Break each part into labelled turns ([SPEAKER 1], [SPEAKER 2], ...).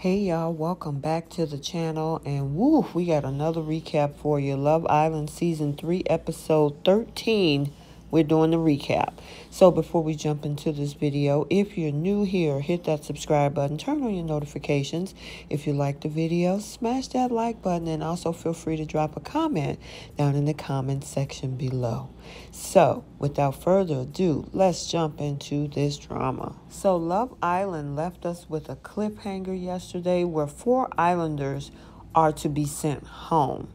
[SPEAKER 1] Hey y'all, welcome back to the channel, and woo, we got another recap for you. Love Island Season 3, Episode 13. We're doing the recap. So before we jump into this video, if you're new here, hit that subscribe button, turn on your notifications. If you like the video, smash that like button, and also feel free to drop a comment down in the comment section below. So without further ado, let's jump into this drama. So Love Island left us with a cliffhanger yesterday where 4 islanders are to be sent home.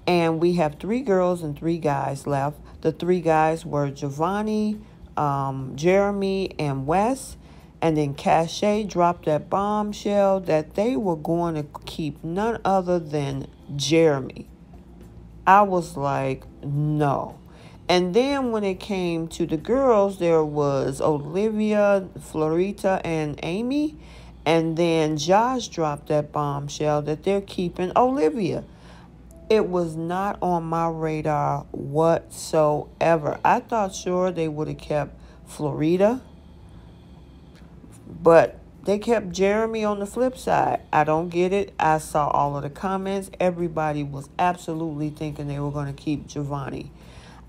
[SPEAKER 1] And we have 3 girls and 3 guys left. The 3 guys were Giovanni, Jeremy, and Wes. And then Cashay dropped that bombshell that they were going to keep none other than Jeremy. I was like, no. And then when it came to the girls, there was Olivia, Florita, and Amy. And then Josh dropped that bombshell that they're keeping Olivia. It was not on my radar whatsoever. I thought sure they would have kept Florida, but they kept Jeremy on the flip side. I don't get it. I saw all of the comments. Everybody was absolutely thinking they were going to keep Giovanni.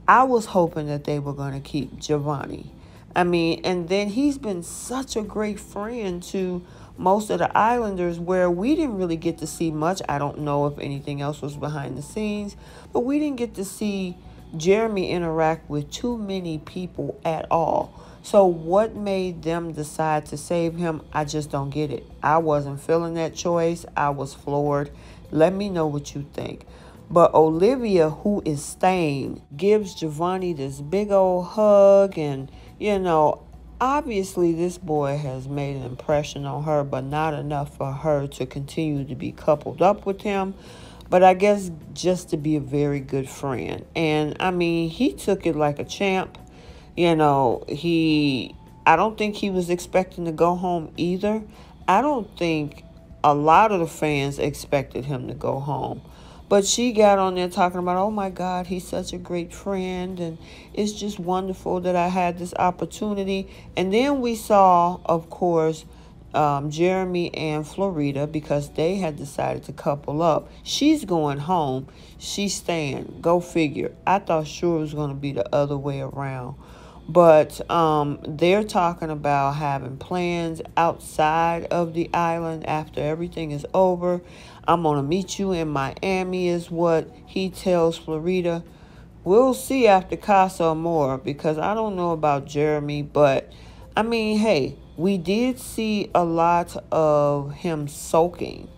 [SPEAKER 1] I was hoping that they were going to keep Giovanni. I mean, and then he's been such a great friend to most of the islanders where we didn't really get to see much. I don't know if anything else was behind the scenes, but we didn't get to see Jeremy interact with too many people at all. So what made them decide to save him? I just don't get it. I wasn't feeling that choice. I was floored. Let me know what you think. But Olivia, who is staying, gives Giovanni this big old hug, and obviously this boy has made an impression on her, but not enough for her to continue to be coupled up with him. But I guess just to be a very good friend. And I mean, he took it like a champ. I don't think he was expecting to go home either. I don't think a lot of the fans expected him to go home. But she got on there talking about, oh my God, he's such a great friend, and it's just wonderful that I had this opportunity. And then we saw, of course, Jeremy and Florida, because they had decided to couple up. She's going home. She's staying. Go figure. I thought sure it was going to be the other way around. But they're talking about having plans outside of the island after everything is over. I'm going to meet you in Miami is what he tells Florida. We'll see after Casa Amor, because I don't know about Jeremy. But, I mean, hey, we did see a lot of him sulking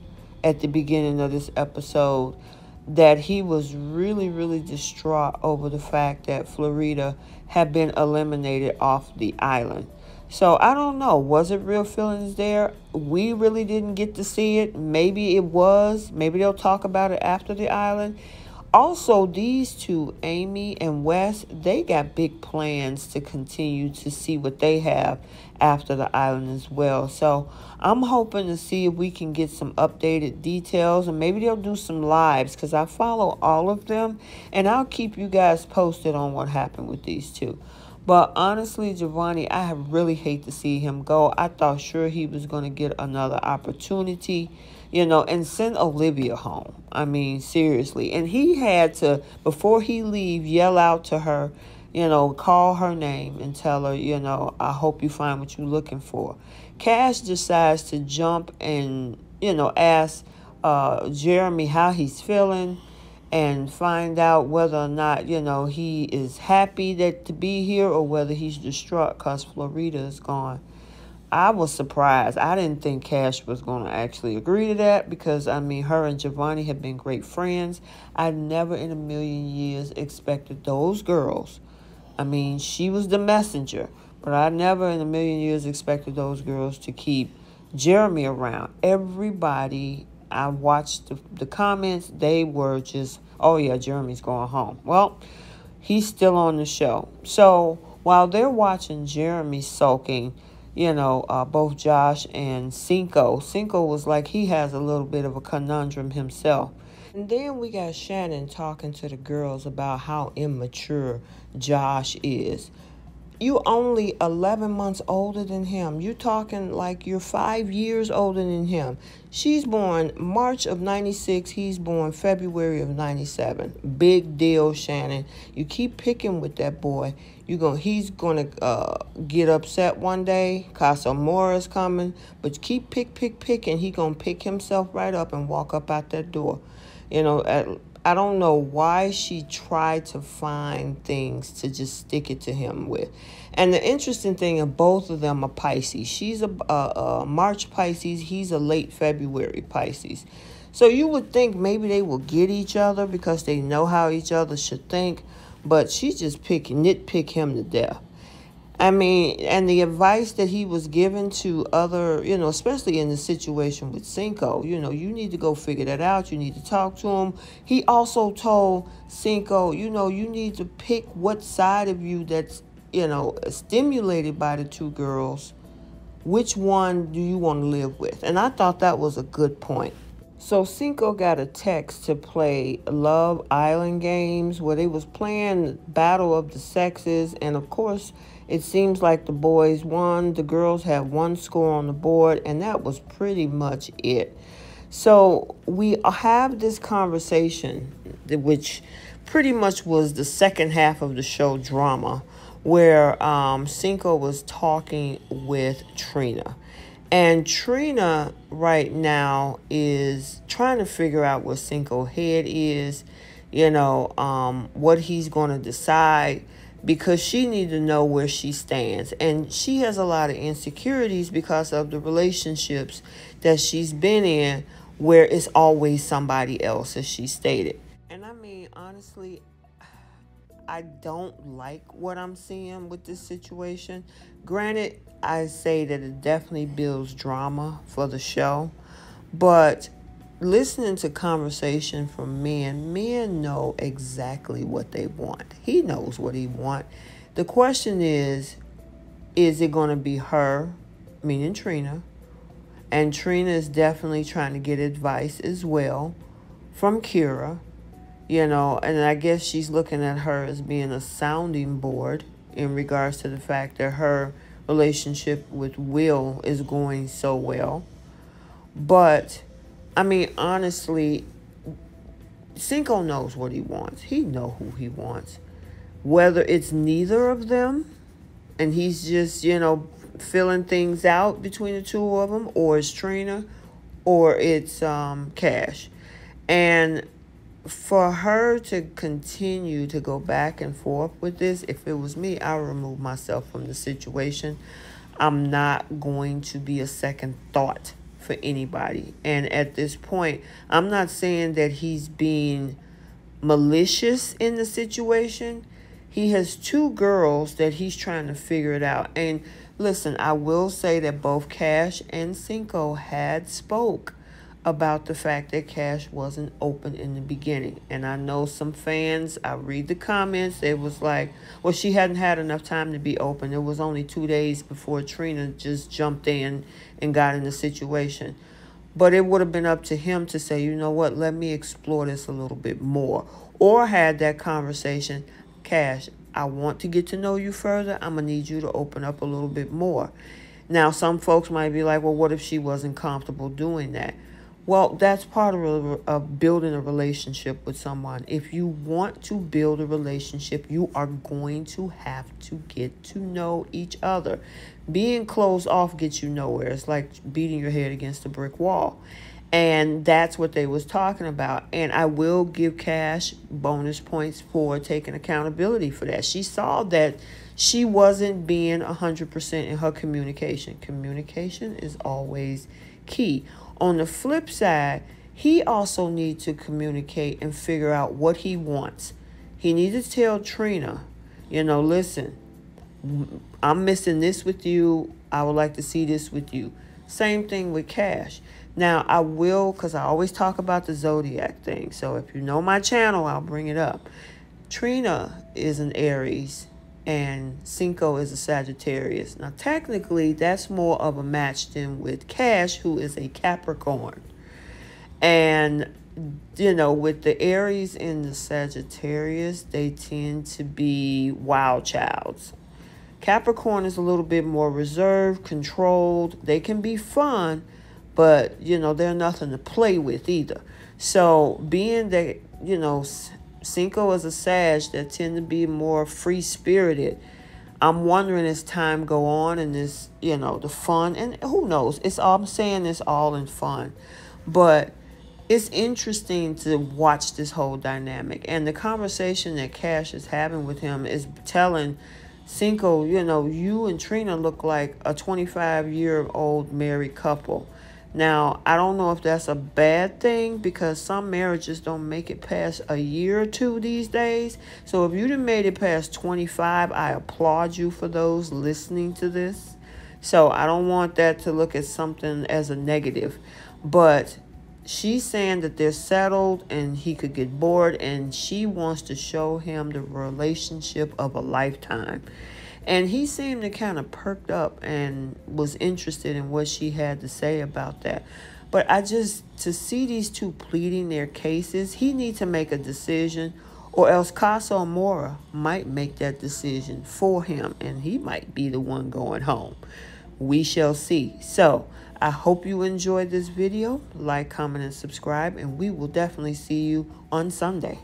[SPEAKER 1] at the beginning of this episode, that he was really, really distraught over the fact that Florida had been eliminated off the island. So I don't know. Was it real feelings there? We really didn't get to see it. Maybe it was. Maybe they'll talk about it after the island. Also, these 2, Amy and Wes, they got big plans to continue to see what they have after the island as well. So I'm hoping to see if we can get some updated details, and maybe they'll do some lives, because I follow all of them, and I'll keep you guys posted on what happened with these 2. But honestly, Giovanni, I really hate to see him go. I thought sure he was going to get another opportunity, and send Olivia home. I mean, seriously. And he had to, before he leave, yell out to her, call her name and tell her, I hope you find what you're looking for. Cash decides to jump and, ask Jeremy how he's feeling, and find out whether or not, he is happy to be here, or whether he's distraught because Florida is gone. I was surprised. I didn't think Cash was going to actually agree to that, because, I mean, her and Giovanni have been great friends. I never in a million years expected those girls. I mean, she was the messenger, but I never in a million years expected those girls to keep Jeremy around. Everybody, I watched the comments, they were just, oh yeah, Jeremy's going home. Well, he's still on the show. So while they're watching Jeremy sulking, both Josh and Cinco was like he has a little bit of a conundrum himself. And then we got Shannon talking to the girls about how immature Josh is. You only 11 months older than him. You're talking like you're 5 years older than him. She's born March of 96. He's born February of 97. Big deal, Shannon. You keep picking with that boy. He's gonna get upset one day. Casa Amor is coming. But keep picking. He gonna pick himself right up and walk up out that door. I don't know why she tried to find things to just stick it to him with. And the interesting thing is both of them are Pisces. She's a March Pisces. He's a late February Pisces. So you would think maybe they will get each other because they know how each other should think. But she just nitpick him to death. I mean, and the advice that he was given to other, especially in the situation with Cinco, you need to go figure that out. You need to talk to him. He also told Cinco, you need to pick what side of you that's, stimulated by the two girls. Which one do you want to live with? And I thought that was a good point. So Cinco got a text to play Love Island games where they was playing Battle of the Sexes. And of course, it seems like the boys won. The girls had one score on the board, and that was pretty much it. So we have this conversation, which pretty much was the second half of the show drama, where Cinco was talking with Trina. And Trina right now is trying to figure out what Cinco's head is, what he's going to decide, because she needs to know where she stands. And she has a lot of insecurities because of the relationships that she's been in where it's always somebody else, as she stated. And I mean, honestly, I don't like what I'm seeing with this situation. Granted, I say that it definitely builds drama for the show, but listening to conversation from men know exactly what they want. He knows what he wants. The question is it going to be her, meaning Trina? And Trina is definitely trying to get advice as well from Kira, and I guess she's looking at her as being a sounding board in regards to the fact that her relationship with Will is going so well. But I mean, honestly, Cinco knows what he wants. He knows who he wants. Whether it's neither of them and he's just, filling things out between the two of them, or it's Trina, or it's Cash. And for her to continue to go back and forth with this, if it was me, I would remove myself from the situation. I'm not going to be a second thought for anybody. And at this point, I'm not saying that he's being malicious in the situation. He has two girls that he's trying to figure it out. And listen, I will say that both Cash and Cinco had spoke about the fact that Cash wasn't open in the beginning. And I know some fans, I read the comments, it was like, well, she hadn't had enough time to be open. It was only 2 days before Trina just jumped in and got in the situation. But it would have been up to him to say, you know what, let me explore this a little bit more. Or had that conversation, Cash, I want to get to know you further. I'm going to need you to open up a little bit more. Now, some folks might be like, well, what if she wasn't comfortable doing that? Well, that's part of building a relationship with someone. If you want to build a relationship, you are going to have to get to know each other. Being closed off gets you nowhere. It's like beating your head against a brick wall. And that's what they was talking about. And I will give Cash bonus points for taking accountability for that. She saw that she wasn't being 100% in her communication. Communication is always key. On the flip side, he also needs to communicate and figure out what he wants. He needs to tell Trina, listen, I'm missing this with you. I would like to see this with you. Same thing with Cash. Now, I will, because I always talk about the zodiac thing. So if you know my channel, I'll bring it up. Trina is an Aries and Cinco is a Sagittarius. Now, technically, that's more of a match than with Cash, who is a Capricorn. And, with the Aries and the Sagittarius, they tend to be wild childs. Capricorn is a little bit more reserved, controlled. They can be fun, but, you know, they're nothing to play with either. So being that, you know, Cinco is a Sag that tend to be more free-spirited, I'm wondering as time go on and this, you know, the fun, and who knows, it's all, I'm saying it's all in fun. But it's interesting to watch this whole dynamic. And the conversation that Cash is having with him is telling Cinco, you know, you and Trina look like a 25-year-old married couple. Now, I don't know if that's a bad thing because some marriages don't make it past a year or two these days. So if you done made it past 25, I applaud you for those listening to this. So I don't want that to look at something as a negative. But she's saying that they're settled and he could get bored, and she wants to show him the relationship of a lifetime. And he seemed to kind of perked up and was interested in what she had to say about that. But to see these two pleading their cases, he needs to make a decision, or else Casa Amor might make that decision for him, and he might be the one going home. We shall see. So I hope you enjoyed this video. Like, comment, and subscribe, and we will definitely see you on Sunday.